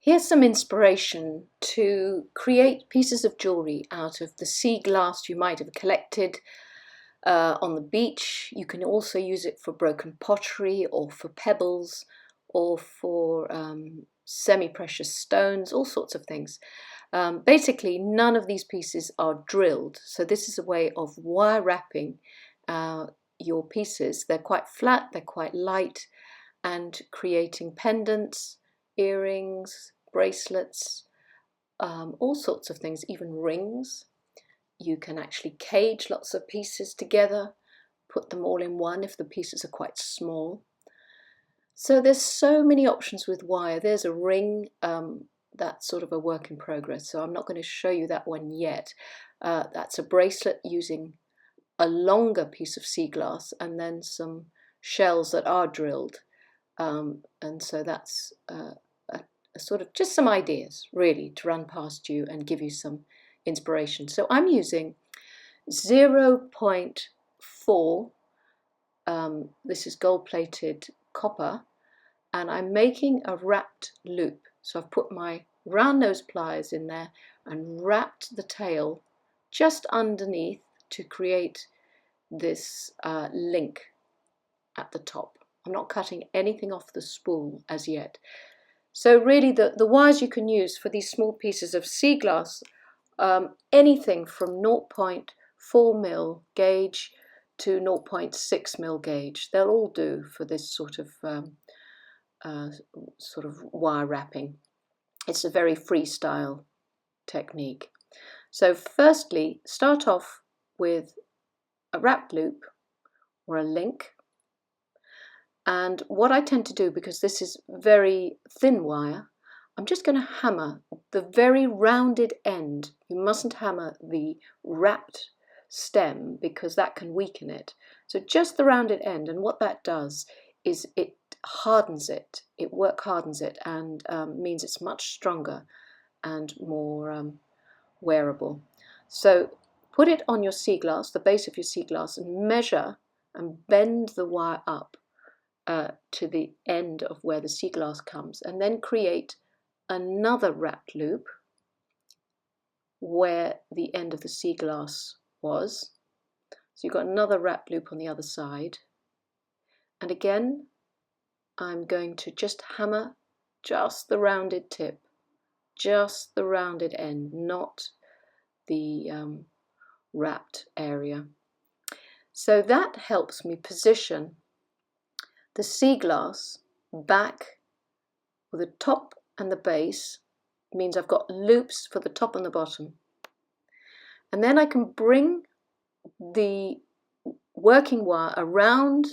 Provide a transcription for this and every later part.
Here's some inspiration to create pieces of jewellery out of the sea glass you might have collected on the beach. You can also use it for broken pottery or for pebbles or for semi-precious stones, all sorts of things. Basically, none of these pieces are drilled, so this is a way of wire wrapping your pieces. They're quite flat, they're quite light, and creating pendants, earrings, bracelets, all sorts of things, even rings. You can actually cage lots of pieces together, put them all in one if the pieces are quite small. So there's so many options with wire. There's a ring, that's sort of a work in progress, so I'm not going to show you that one yet. That's a bracelet using a longer piece of sea glass and then some shells that are drilled. And so that's sort of just some ideas really to run past you and give you some inspiration. So I'm using 0.4, this is gold-plated copper, and I'm making a wrapped loop. So I've put my round nose pliers in there and wrapped the tail just underneath to create this link at the top. I'm not cutting anything off the spool as yet. So really the wires you can use for these small pieces of sea glass, anything from 0.4 mil gauge to 0.6 mil gauge, they'll all do for this sort of wire wrapping. It's a very freestyle technique. So firstly, start off with a wrapped loop or a link. And what I tend to do, because this is very thin wire, I'm just going to hammer the very rounded end. You mustn't hammer the wrapped stem because that can weaken it. So just the rounded end, and what that does is it hardens it. It work hardens it and means it's much stronger and more wearable. So put it on your sea glass, the base of your sea glass, and measure and bend the wire up to the end of where the sea glass comes, and then create another wrapped loop where the end of the sea glass was. So you've got another wrapped loop on the other side, and again I'm going to just hammer just the rounded tip, just the rounded end, not the wrapped area. So that helps me position the sea glass back with the top and the base. It means I've got loops for the top and the bottom. And then I can bring the working wire around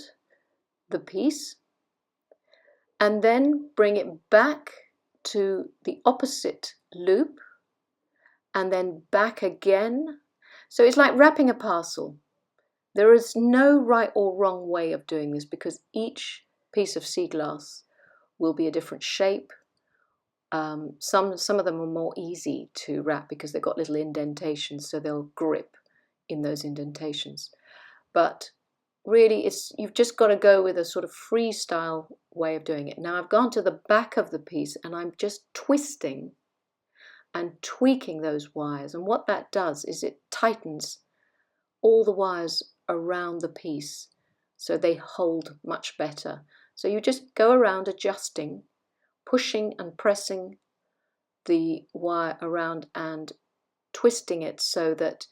the piece and then bring it back to the opposite loop and then back again. So it's like wrapping a parcel. There is no right or wrong way of doing this because each piece of sea glass will be a different shape. Some of them are more easy to wrap because they've got little indentations, so they'll grip in those indentations. But really, you've just got to go with a sort of freestyle way of doing it. Now I've gone to the back of the piece and I'm just twisting and tweaking those wires, and what that does is it tightens all the wires around the piece so they hold much better. So you just go around adjusting, pushing and pressing the wire around and twisting it so that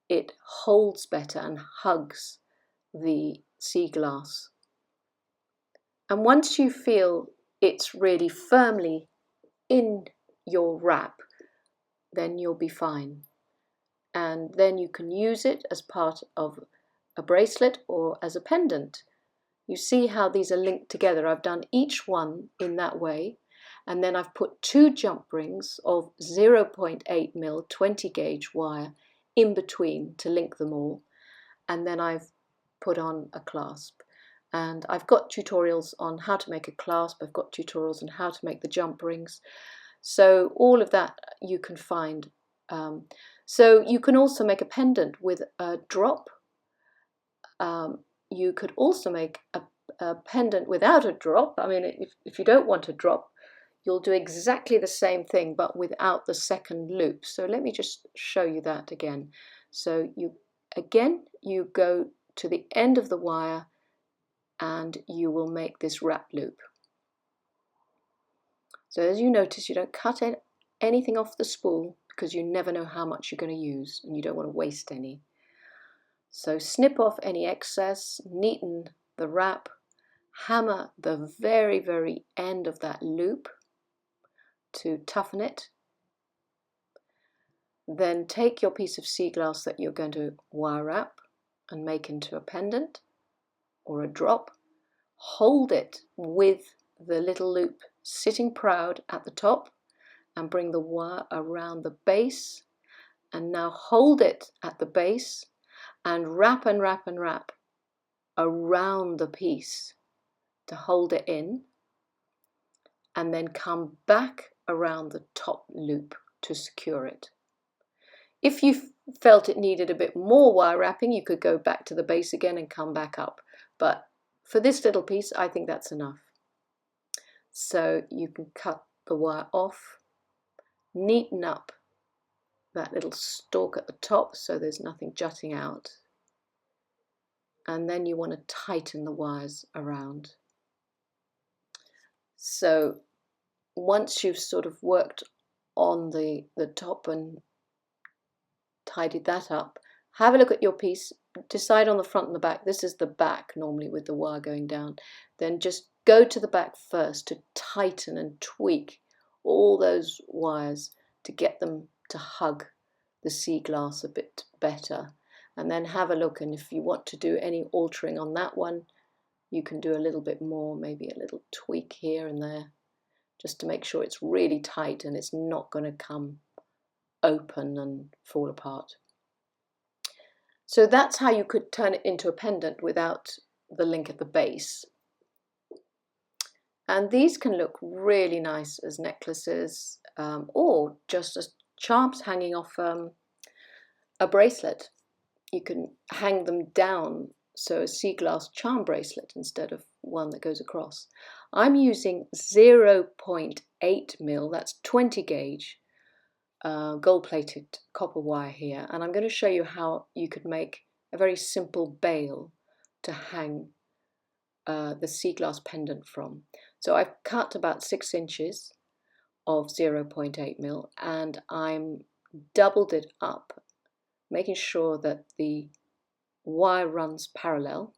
it holds better and hugs the sea glass. And once you feel it's really firmly in your wrap, then you'll be fine. And then you can use it as part of a bracelet or as a pendant. You see how these are linked together. I've done each one in that way, and then I've put 2 jump rings of 0.8 mil 20 gauge wire in between to link them all, and then I've put on a clasp. And I've got tutorials on how to make a clasp, I've got tutorials on how to make the jump rings, so all of that you can find. So you can also make a pendant with a drop. You could also make a pendant without a drop. I mean, if you don't want a drop, you'll do exactly the same thing but without the second loop. So let me just show you that again. So you go to the end of the wire and you will make this wrap loop. So as you notice, you don't cut anything off the spool because you never know how much you're going to use and you don't want to waste any. So snip off any excess, neaten the wrap, hammer the very, very end of that loop to toughen it. Then take your piece of sea glass that you're going to wire wrap and make into a pendant or a drop. Hold it with the little loop sitting proud at the top and bring the wire around the base, and now hold it at the base and wrap and wrap and wrap around the piece to hold it in, and then come back around the top loop to secure it. If you felt it needed a bit more wire wrapping, you could go back to the base again and come back up, but for this little piece I think that's enough. So you can cut the wire off, neaten up that little stalk at the top so there's nothing jutting out, and then you want to tighten the wires around. So once you've sort of worked on the top and tidied that up, have a look at your piece, decide on the front and the back. This is the back normally with the wire going down. Then just go to the back first to tighten and tweak all those wires to get them to hug the sea glass a bit better. And then have a look, and if you want to do any altering on that one, you can do a little bit more, maybe a little tweak here and there, just to make sure it's really tight and it's not going to come open and fall apart. So that's how you could turn it into a pendant without the link at the base. And these can look really nice as necklaces or just as charms hanging off a bracelet. You can hang them down, so a sea glass charm bracelet instead of one that goes across. I'm using 0.8 mil, that's 20 gauge gold-plated copper wire here, and I'm going to show you how you could make a very simple bail to hang the sea glass pendant from. So I've cut about 6 inches of 0.8 mil and I'm doubled it up, making sure that the wire runs parallel.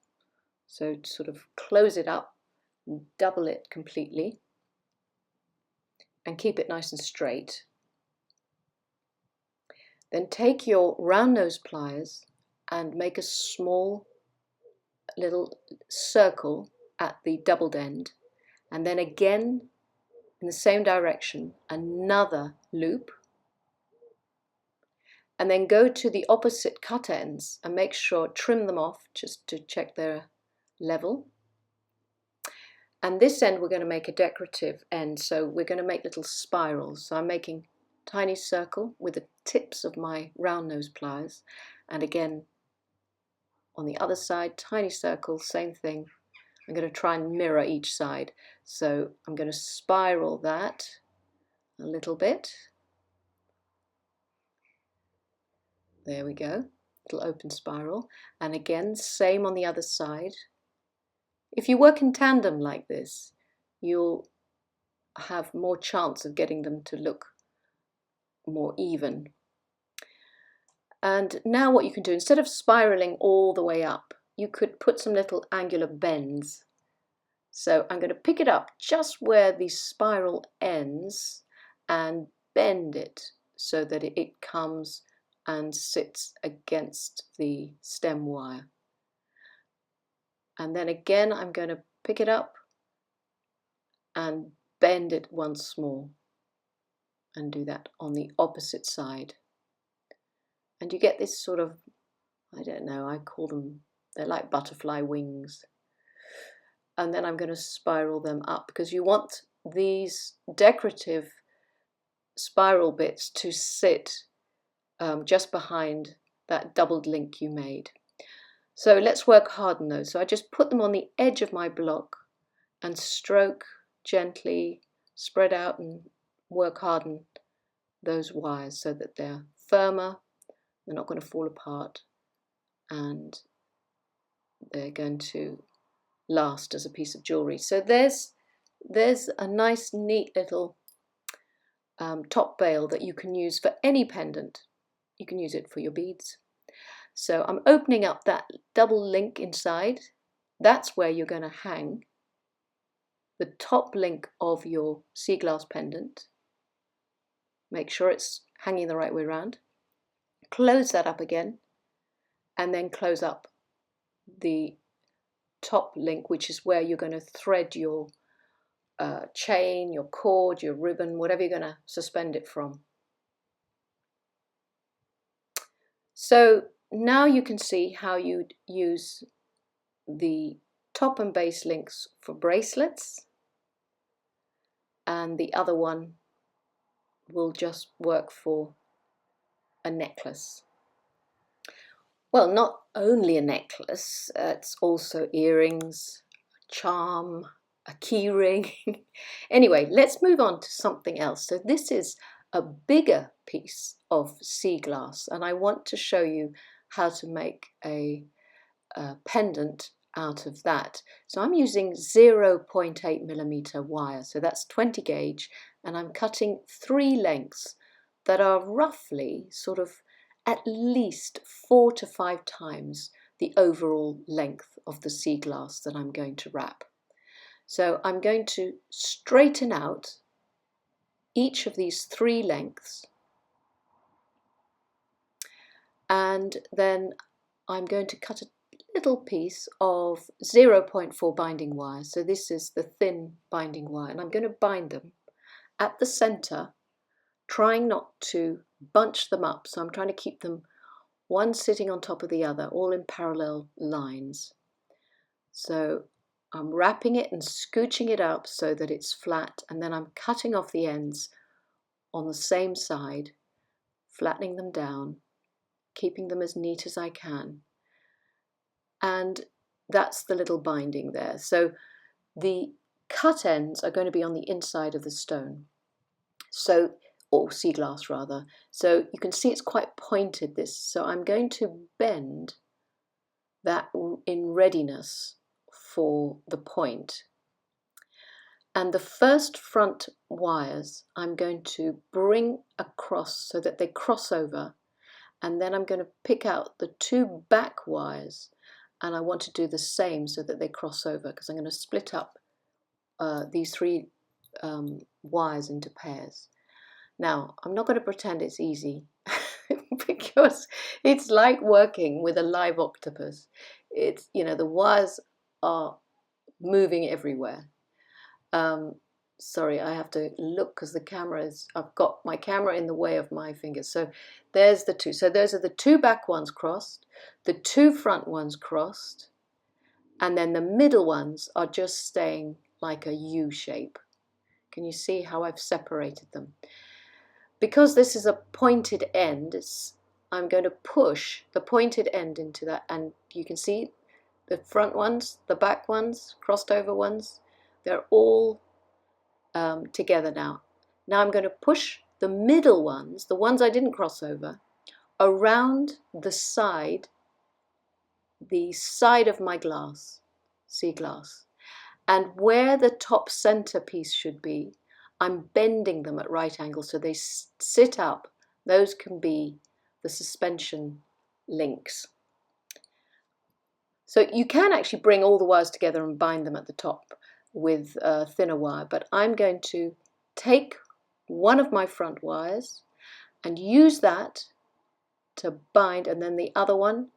So to sort of close it up, double it completely and keep it nice and straight. Then take your round nose pliers and make a small little circle at the doubled end, and then again in the same direction another loop, and then go to the opposite cut ends and make sure, trim them off just to check their level. And this end we're going to make a decorative end, so we're going to make little spirals. So I'm making a tiny circle with the tips of my round nose pliers, and again on the other side, tiny circle, same thing. I'm going to try and mirror each side. So I'm going to spiral that a little bit. There we go, little open spiral. And again, same on the other side. If you work in tandem like this, you'll have more chance of getting them to look more even. And now what you can do, instead of spiraling all the way up, you could put some little angular bends. So I'm going to pick it up just where the spiral ends and bend it so that it comes and sits against the stem wire. And then again I'm going to pick it up and bend it once more and do that on the opposite side. And you get this sort of, I don't know, I call them, they're like butterfly wings. And then I'm going to spiral them up because you want these decorative spiral bits to sit just behind that doubled link you made. So let's work hard on those. So I just put them on the edge of my block and stroke gently spread out and work harden those wires so that they're firmer, they're not going to fall apart, and they're going to last as a piece of jewellery. So there's a nice neat little top bail that you can use for any pendant. You can use it for your beads. So I'm opening up that double link inside. That's where you're going to hang the top link of your sea glass pendant. Make sure it's hanging the right way around. Close that up again, and then close up the top link, which is where you're going to thread your chain, your cord, your ribbon, whatever you're going to suspend it from. So now you can see how you'd use the top and base links for bracelets, and the other one will just work for a necklace. Well, not only a necklace, it's also earrings, a charm, a key ring. Anyway, let's move on to something else. So this is a bigger piece of sea glass, and I want to show you how to make a pendant out of that. So I'm using 0.8mm wire, so that's 20 gauge, and I'm cutting 3 lengths that are roughly sort of at least 4 to 5 times the overall length of the sea glass that I'm going to wrap. So I'm going to straighten out each of these 3 lengths, and then I'm going to cut a little piece of 0.4 binding wire. So this is the thin binding wire, and I'm going to bind them at the center, trying not to bunch them up. So I'm trying to keep them one sitting on top of the other, all in parallel lines. So I'm wrapping it and scooching it up so that it's flat, and then I'm cutting off the ends on the same side, flattening them down, keeping them as neat as I can. And that's the little binding there. So the cut ends are going to be on the inside of the stone, so, or sea glass rather. So you can see it's quite pointed, this. So I'm going to bend that in readiness for the point. And the first front wires I'm going to bring across so that they cross over, and then I'm going to pick out the 2 back wires, and I want to do the same so that they cross over, because I'm going to split up these 3 wires into pairs. Now, I'm not going to pretend it's easy because it's like working with a live octopus. It's, you know, the wires are moving everywhere. Sorry, I have to look because the camera is, I've got my camera in the way of my fingers. So there's the 2. So those are the 2 back ones crossed, the 2 front ones crossed, and then the middle ones are just staying like a U shape. Can you see how I've separated them? Because this is a pointed end, I'm going to push the pointed end into that, and you can see the front ones, the back ones, crossed over ones, they're all together now. Now I'm going to push the middle ones, the ones I didn't cross over, around the side of my glass, sea glass. And where the top center piece should be, I'm bending them at right angles so they sit up. Those can be the suspension links. So you can actually bring all the wires together and bind them at the top with thinner wire, but I'm going to take one of my front wires and use that to bind, and then the other one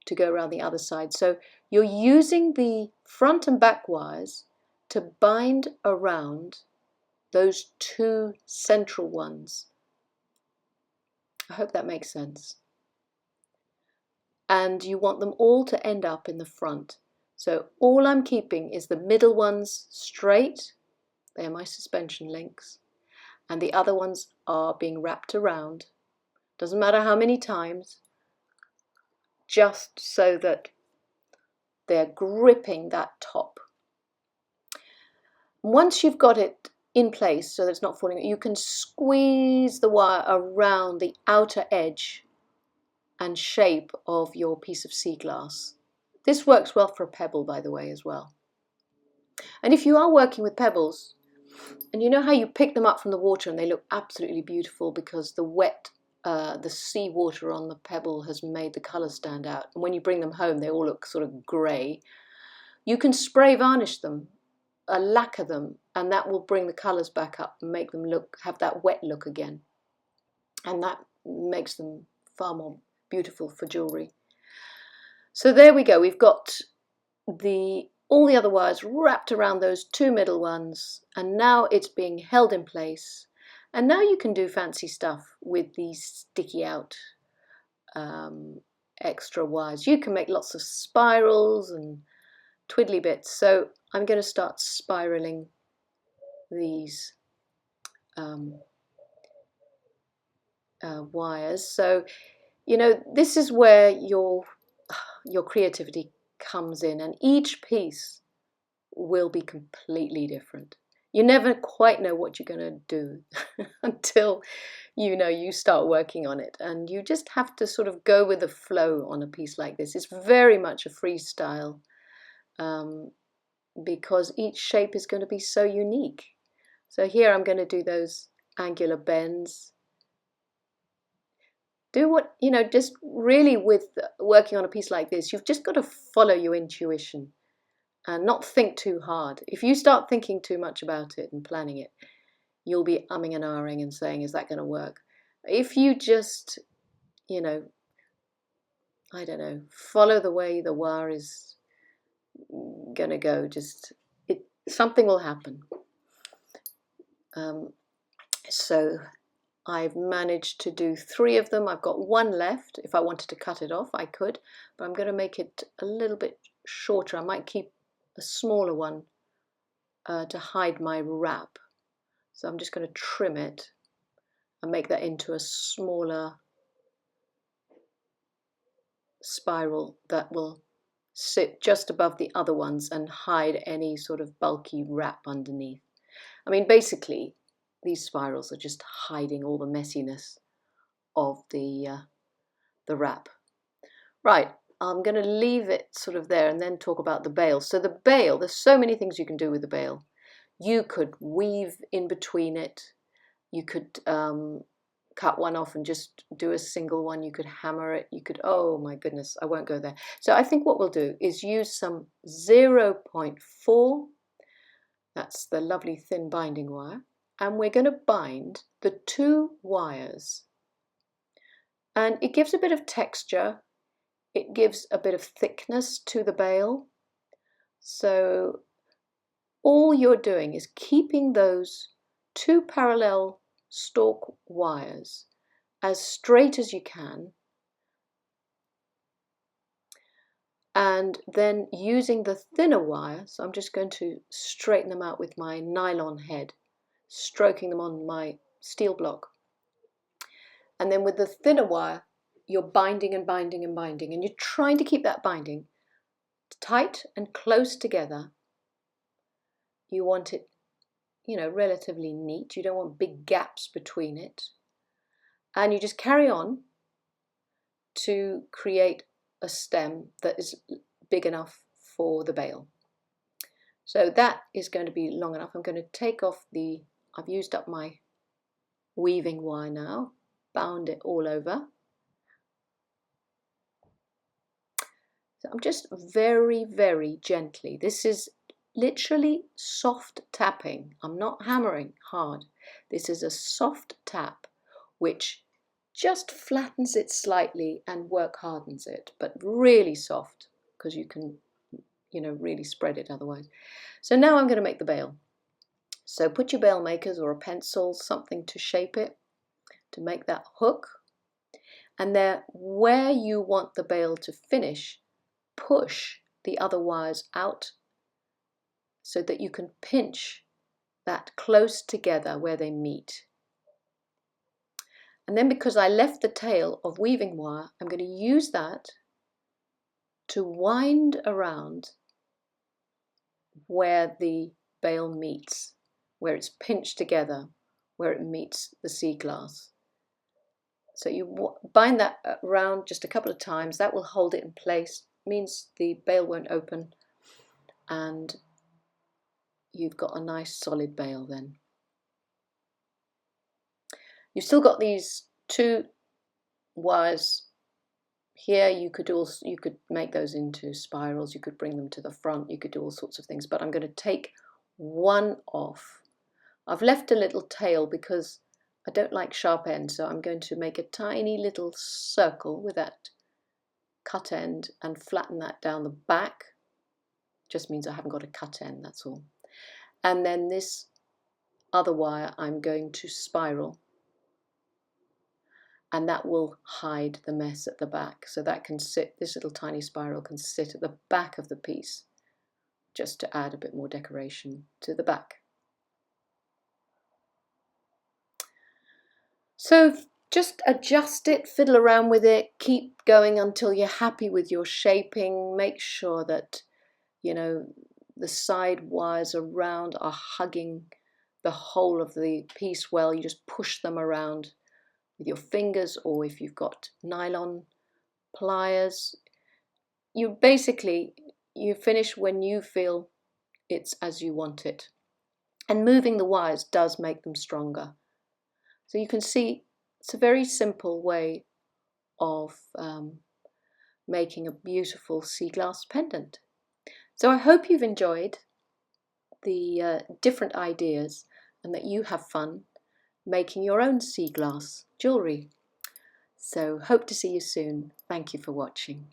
to go around the other side. So you're using the front and back wires to bind around those 2 central ones. I hope that makes sense. And you want them all to end up in the front. So all I'm keeping is the middle ones straight, they are my suspension links, and the other ones are being wrapped around. Doesn't matter how many times, just so that they're gripping that top. Once you've got it in place so that it's not falling. You can squeeze the wire around the outer edge and shape of your piece of sea glass. This works well for a pebble, by the way, as well. And if you are working with pebbles, and you know how you pick them up from the water and they look absolutely beautiful because the sea water on the pebble has made the colours stand out. And when you bring them home, they all look sort of grey. You can spray varnish them, lacquer them, and that will bring the colours back up and make them have that wet look again. And that makes them far more beautiful for jewellery. So there we go. We've got all the other wires wrapped around those two middle ones, and now it's being held in place. And now you can do fancy stuff with these sticky out extra wires. You can make lots of spirals and twiddly bits. So I'm going to start spiraling these wires. So, you know, this is where your creativity comes in, and each piece will be completely different. You never quite know what you're going to do until you start working on it, and you just have to sort of go with the flow on a piece like this. It's very much a freestyle because each shape is going to be so unique. So here I'm going to do those angular bends. Do what, just really with working on a piece like this, you've just got to follow your intuition and not think too hard. If you start thinking too much about it and planning it, you'll be umming and ahhing and saying, is that going to work? If you just, I don't know, follow the way the wire is going to go, something will happen. So I've managed to do 3 of them. I've got 1 left. If I wanted to cut it off, I could, but I'm going to make it a little bit shorter. I might keep a smaller one to hide my wrap. So I'm just going to trim it and make that into a smaller spiral that will sit just above the other ones and hide any sort of bulky wrap underneath. I mean, basically, these spirals are just hiding all the messiness of the wrap. Right, I'm going to leave it sort of there and then talk about the bail. So the bail, there's so many things you can do with the bail. You could weave in between it. You could cut one off and just do a single one. You could hammer it. You could, oh my goodness, I won't go there. So I think what we'll do is use some 0.4. That's the lovely thin binding wire. And we're going to bind the 2 wires. And it gives a bit of texture. It gives a bit of thickness to the bail. So all you're doing is keeping those 2 parallel stalk wires as straight as you can, and then using the thinner wire, so I'm just going to straighten them out with my nylon head, stroking them on my steel block. And then with the thinner wire, you're binding and binding and binding, and you're trying to keep that binding tight and close together. You want it, relatively neat. You don't want big gaps between it. And you just carry on to create a stem that is big enough for the bail. So that is going to be long enough. I'm going to take off I've used up my weaving wire now, bound it all over. So I'm just very, very gently. This is literally soft tapping. I'm not hammering hard. This is a soft tap which just flattens it slightly and work hardens it, but really soft because you can, really spread it otherwise. So now I'm going to make the bail. So put your bail makers or a pencil, something to shape it, to make that hook. And there, where you want the bail to finish, push the other wires out so that you can pinch that close together where they meet. And then because I left the tail of weaving wire, I'm going to use that to wind around where the bail meets. where it's pinched together, where it meets the sea glass. So you bind that around just a couple of times. That will hold it in place, means the bail won't open, and you've got a nice solid bail then. You've still got these two wires here. You could make those into spirals, you could bring them to the front, you could do all sorts of things, but I'm going to take one off. I've left a little tail because I don't like sharp ends, so I'm going to make a tiny little circle with that cut end and flatten that down the back. Just means I haven't got a cut end, that's all. And then this other wire I'm going to spiral, and that will hide the mess at the back. So that can sit, this little tiny spiral can sit at the back of the piece, just to add a bit more decoration to the back. So just adjust it, fiddle around with it, keep going until you're happy with your shaping. Make sure that, you know, the side wires around are hugging the whole of the piece well. You just push them around with your fingers, or if you've got nylon pliers. You finish when you feel it's as you want it. And moving the wires does make them stronger. So you can see it's a very simple way of making a beautiful sea glass pendant. So I hope you've enjoyed the different ideas and that you have fun making your own sea glass jewellery. So hope to see you soon. Thank you for watching.